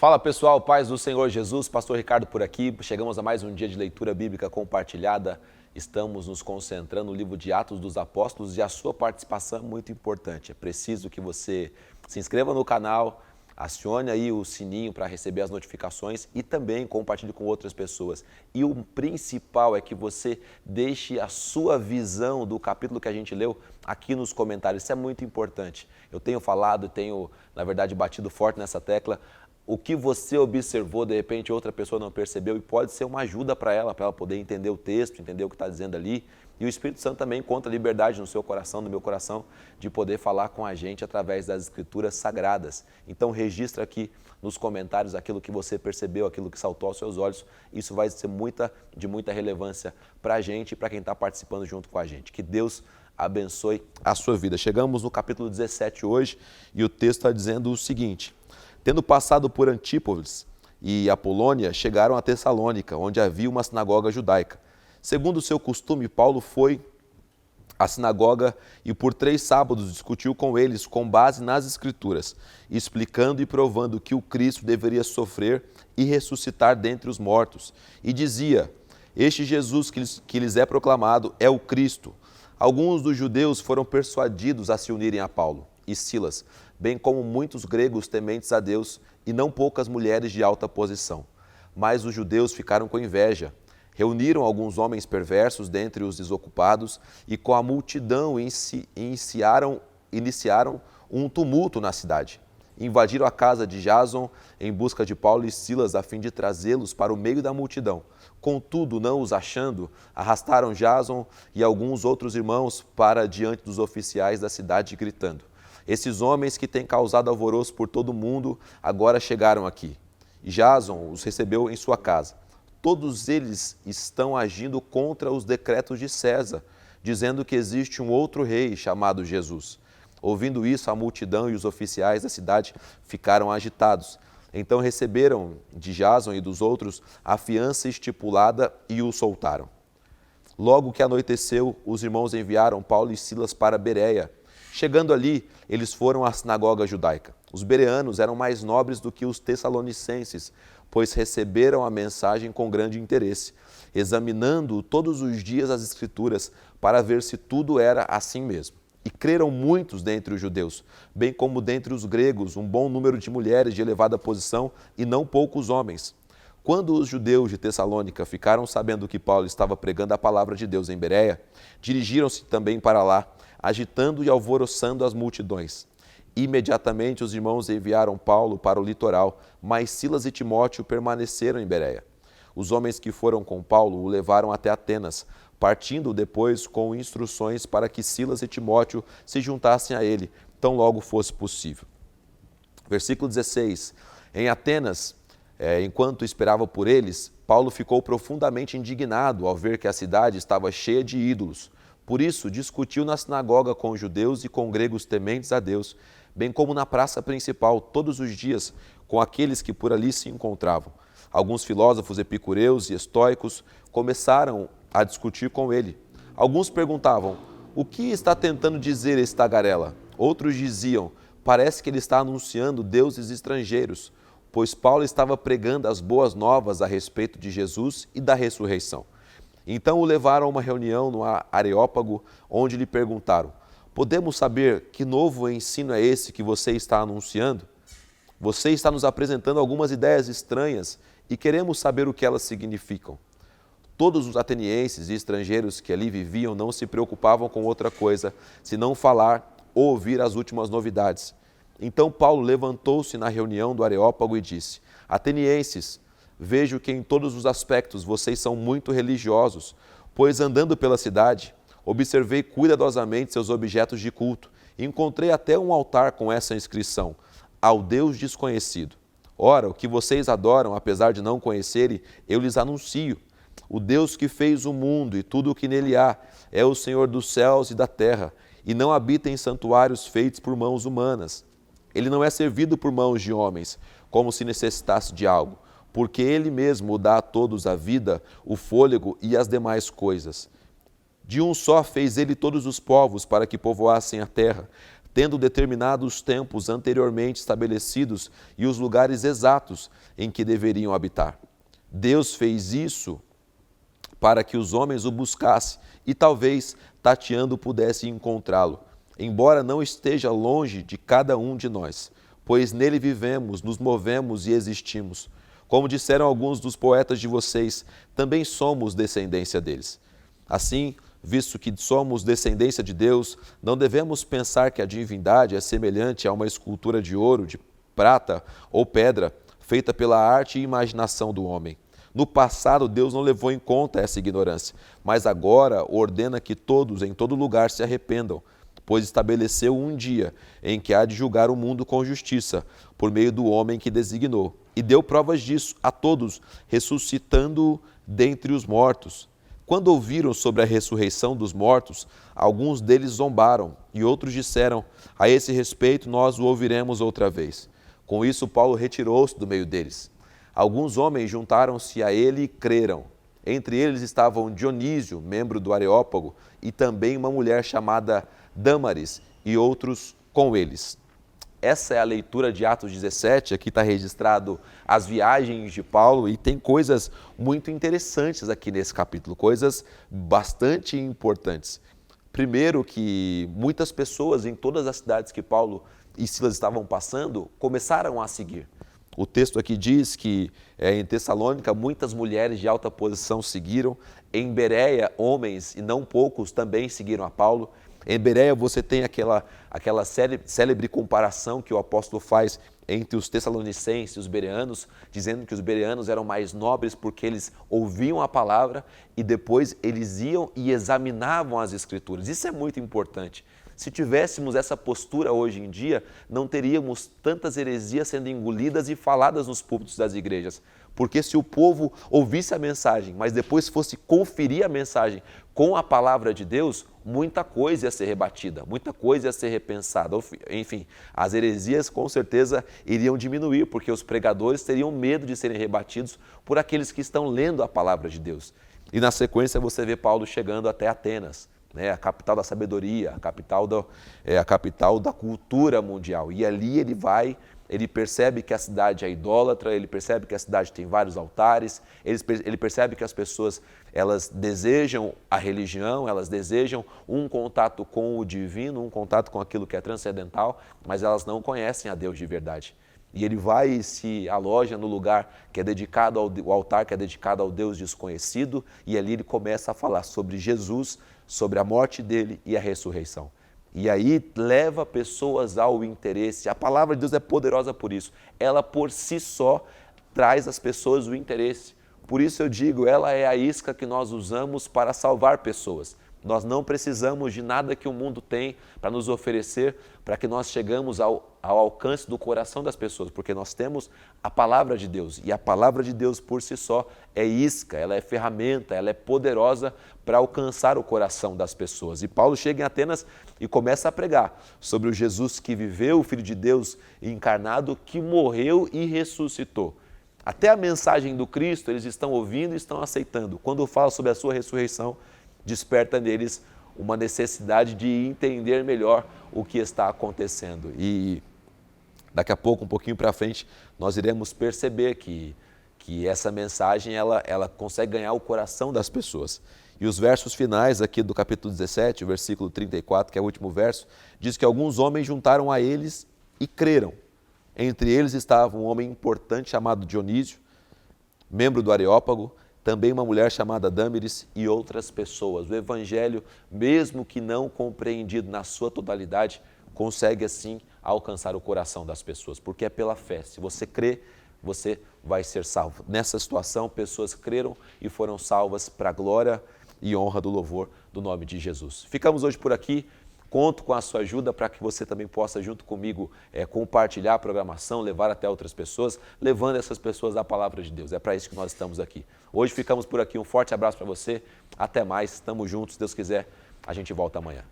Fala pessoal, paz do Senhor Jesus, Pastor Ricardo por aqui. Chegamos a mais um dia de leitura bíblica compartilhada. Estamos nos concentrando no livro de Atos dos Apóstolos e a sua participação é muito importante. É preciso que você se inscreva no canal, acione aí o sininho para receber as notificações e também compartilhe com outras pessoas. E o principal é que você deixe a sua visão do capítulo que a gente leu aqui nos comentários. Isso é muito importante. Eu tenho falado, tenho, na verdade, batido forte nessa tecla. O que você observou, de repente, outra pessoa não percebeu e pode ser uma ajuda para ela poder entender o texto, entender o que está dizendo ali. E o Espírito Santo também encontra liberdade no seu coração, no meu coração, de poder falar com a gente através das Escrituras Sagradas. Então, registra aqui nos comentários aquilo que você percebeu, aquilo que saltou aos seus olhos. Isso vai ser de muita relevância para a gente e para quem está participando junto com a gente. Que Deus abençoe a sua vida. Chegamos no capítulo 17 hoje e o texto está dizendo o seguinte: tendo passado por Antípolis e Apolônia, chegaram a Tessalônica, onde havia uma sinagoga judaica. Segundo o seu costume, Paulo foi à sinagoga e por 3 sábados discutiu com eles com base nas Escrituras, explicando e provando que o Cristo deveria sofrer e ressuscitar dentre os mortos. E dizia: este Jesus que lhes é proclamado é o Cristo. Alguns dos judeus foram persuadidos a se unirem a Paulo e Silas, bem como muitos gregos tementes a Deus e não poucas mulheres de alta posição. Mas os judeus ficaram com inveja. Reuniram alguns homens perversos dentre os desocupados e com a multidão iniciaram um tumulto na cidade. Invadiram a casa de Jason em busca de Paulo e Silas a fim de trazê-los para o meio da multidão. Contudo, não os achando, arrastaram Jason e alguns outros irmãos para diante dos oficiais da cidade, gritando: esses homens que têm causado alvoroço por todo o mundo agora chegaram aqui. E Jason os recebeu em sua casa. Todos eles estão agindo contra os decretos de César, dizendo que existe um outro rei chamado Jesus. Ouvindo isso, a multidão e os oficiais da cidade ficaram agitados. Então receberam de Jason e dos outros a fiança estipulada e o soltaram. Logo que anoiteceu, os irmãos enviaram Paulo e Silas para Bereia. Chegando ali, eles foram à sinagoga judaica. Os bereanos eram mais nobres do que os tessalonicenses, pois receberam a mensagem com grande interesse, examinando todos os dias as Escrituras para ver se tudo era assim mesmo. E creram muitos dentre os judeus, bem como dentre os gregos, um bom número de mulheres de elevada posição e não poucos homens. Quando os judeus de Tessalônica ficaram sabendo que Paulo estava pregando a palavra de Deus em Bereia, dirigiram-se também para lá, agitando e alvoroçando as multidões. Imediatamente os irmãos enviaram Paulo para o litoral, mas Silas e Timóteo permaneceram em Bereia. Os homens que foram com Paulo o levaram até Atenas, partindo depois com instruções para que Silas e Timóteo se juntassem a ele, tão logo fosse possível. Versículo 16. Em Atenas, enquanto esperava por eles, Paulo ficou profundamente indignado ao ver que a cidade estava cheia de ídolos. Por isso, discutiu na sinagoga com os judeus e com gregos tementes a Deus, bem como na praça principal, todos os dias, com aqueles que por ali se encontravam. Alguns filósofos epicureus e estoicos começaram a discutir com ele. Alguns perguntavam: o que está tentando dizer esse tagarela? Outros diziam: parece que ele está anunciando deuses estrangeiros, pois Paulo estava pregando as boas novas a respeito de Jesus e da ressurreição. Então o levaram a uma reunião no Areópago, onde lhe perguntaram: podemos saber que novo ensino é esse que você está anunciando? Você está nos apresentando algumas ideias estranhas e queremos saber o que elas significam. Todos os atenienses e estrangeiros que ali viviam não se preocupavam com outra coisa, senão falar ou ouvir as últimas novidades. Então Paulo levantou-se na reunião do Areópago e disse: atenienses, vejo que em todos os aspectos vocês são muito religiosos, pois andando pela cidade, observei cuidadosamente seus objetos de culto e encontrei até um altar com essa inscrição: ao Deus desconhecido. Ora, o que vocês adoram, apesar de não conhecerem, eu lhes anuncio. O Deus que fez o mundo e tudo o que nele há é o Senhor dos céus e da terra, e não habita em santuários feitos por mãos humanas. Ele não é servido por mãos de homens, como se necessitasse de algo, porque ele mesmo dá a todos a vida, o fôlego e as demais coisas. De um só fez ele todos os povos para que povoassem a terra, tendo determinado os tempos anteriormente estabelecidos e os lugares exatos em que deveriam habitar. Deus fez isso para que os homens o buscassem e talvez, tateando, pudessem encontrá-lo, embora não esteja longe de cada um de nós, pois nele vivemos, nos movemos e existimos. Como disseram alguns dos poetas de vocês, também somos descendência deles. Assim, visto que somos descendência de Deus, não devemos pensar que a divindade é semelhante a uma escultura de ouro, de prata ou pedra, feita pela arte e imaginação do homem. No passado, Deus não levou em conta essa ignorância, mas agora ordena que todos, em todo lugar, se arrependam, pois estabeleceu um dia em que há de julgar o mundo com justiça, por meio do homem que designou, e deu provas disso a todos, ressuscitando-o dentre os mortos. Quando ouviram sobre a ressurreição dos mortos, alguns deles zombaram, e outros disseram, a esse respeito nós o ouviremos outra vez. Com isso, Paulo retirou-se do meio deles. Alguns homens juntaram-se a ele e creram. Entre eles estavam Dionísio, membro do Areópago, e também uma mulher chamada Dâmaris, e outros com eles. Essa é a leitura de Atos 17, aqui está registrado as viagens de Paulo e tem coisas muito interessantes aqui nesse capítulo, coisas bastante importantes. Primeiro que muitas pessoas em todas as cidades que Paulo e Silas estavam passando começaram a seguir. O texto aqui diz que em Tessalônica muitas mulheres de alta posição seguiram, em Bereia homens e não poucos também seguiram a Paulo. Em Bereia você tem aquela célebre comparação que o apóstolo faz entre os tessalonicenses e os bereanos, dizendo que os bereanos eram mais nobres porque eles ouviam a palavra e depois eles iam e examinavam as escrituras. Isso é muito importante. Se tivéssemos essa postura hoje em dia, não teríamos tantas heresias sendo engolidas e faladas nos púlpitos das igrejas. Porque se o povo ouvisse a mensagem, mas depois fosse conferir a mensagem com a palavra de Deus, muita coisa ia ser rebatida, muita coisa ia ser repensada. Enfim, as heresias com certeza iriam diminuir, porque os pregadores teriam medo de serem rebatidos por aqueles que estão lendo a palavra de Deus. E na sequência você vê Paulo chegando até Atenas, a capital da sabedoria, a capital da cultura mundial. E ali ele percebe que a cidade é idólatra, ele percebe que a cidade tem vários altares, ele percebe que as pessoas elas desejam a religião, elas desejam um contato com o divino, um contato com aquilo que é transcendental, mas elas não conhecem a Deus de verdade. E ele vai e se aloja no lugar que é dedicado ao altar, que é dedicado ao Deus desconhecido, e ali ele começa a falar sobre Jesus, sobre a morte dele e a ressurreição. E aí leva pessoas ao interesse. A palavra de Deus é poderosa por isso. Ela por si só traz às pessoas o interesse. Por isso eu digo, ela é a isca que nós usamos para salvar pessoas. Nós não precisamos de nada que o mundo tem para nos oferecer, para que nós chegamos ao alcance do coração das pessoas, porque nós temos a palavra de Deus, e a palavra de Deus por si só é isca, ela é ferramenta, ela é poderosa para alcançar o coração das pessoas. E Paulo chega em Atenas e começa a pregar sobre o Jesus que viveu, o Filho de Deus encarnado, que morreu e ressuscitou. Até a mensagem do Cristo eles estão ouvindo e estão aceitando. Quando fala sobre a sua ressurreição, desperta neles uma necessidade de entender melhor o que está acontecendo. E daqui a pouco, um pouquinho para frente, nós iremos perceber que essa mensagem ela consegue ganhar o coração das pessoas. E os versos finais aqui do capítulo 17, o versículo 34, que é o último verso, diz que alguns homens juntaram a eles e creram. Entre eles estava um homem importante chamado Dionísio, membro do Areópago, também uma mulher chamada Dâmaris e outras pessoas. O Evangelho, mesmo que não compreendido na sua totalidade, consegue assim alcançar o coração das pessoas, porque é pela fé. Se você crê, você vai ser salvo. Nessa situação, pessoas creram e foram salvas para a glória e honra do louvor do nome de Jesus. Ficamos hoje por aqui. Conto com a sua ajuda para que você também possa, junto comigo, compartilhar a programação, levar até outras pessoas, levando essas pessoas à palavra de Deus. É para isso que nós estamos aqui. Hoje ficamos por aqui. Um forte abraço para você. Até mais. Estamos juntos. Se Deus quiser, a gente volta amanhã.